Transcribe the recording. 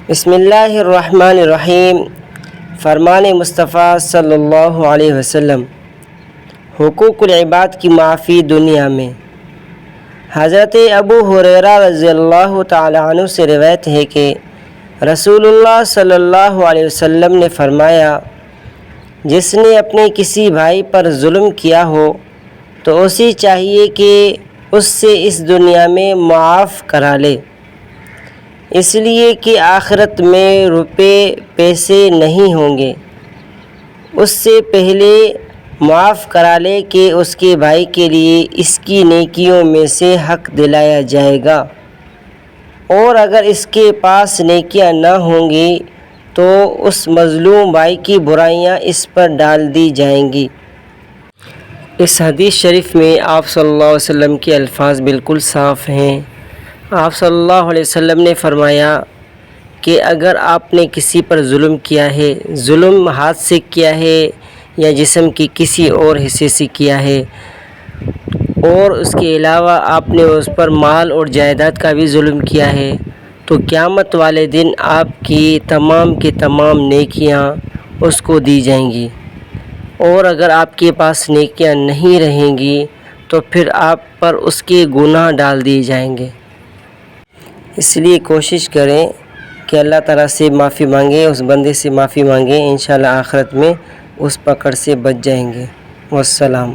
بسم اللہ الرحمن الرحیم۔ فرمان مصطفیٰ صلی اللہ علیہ وسلم، حقوق العباد کی معافی دنیا میں۔ حضرت ابو ہریرہ رضی اللہ تعالی عنہ سے روایت ہے کہ رسول اللہ صلی اللہ علیہ وسلم نے فرمایا، جس نے اپنے کسی بھائی پر ظلم کیا ہو تو اسے چاہیے کہ اس سے اس دنیا میں معاف کرا لے، اس لیے کہ آخرت میں روپے پیسے نہیں ہوں گے۔ اس سے پہلے معاف کرا لے کہ اس کے بھائی کے لیے اس کی نیکیوں میں سے حق دلایا جائے گا، اور اگر اس کے پاس نیکیاں نہ ہوں گی تو اس مظلوم بھائی کی برائیاں اس پر ڈال دی جائیں گی۔ اس حدیث شریف میں آپ صلی اللہ علیہ وسلم کے الفاظ بالکل صاف ہیں۔ آپ صلی اللہ علیہ وسلم نے فرمایا کہ اگر آپ نے کسی پر ظلم کیا ہے، ظلم ہاتھ سے کیا ہے یا جسم کے کسی اور حصے سے کیا ہے، اور اس کے علاوہ آپ نے اس پر مال اور جائیداد کا بھی ظلم کیا ہے، تو قیامت والے دن آپ کی تمام نیکیاں اس کو دی جائیں گی، اور اگر آپ کے پاس نیکیاں نہیں رہیں گی تو پھر آپ پر اس کے گناہ ڈال دیے جائیں گے۔ اس لیے کوشش کریں کہ اللہ تعالیٰ سے معافی مانگیں، اس بندے سے معافی مانگیں، انشاءاللہ آخرت میں اس پکڑ سے بچ جائیں گے۔ والسلام۔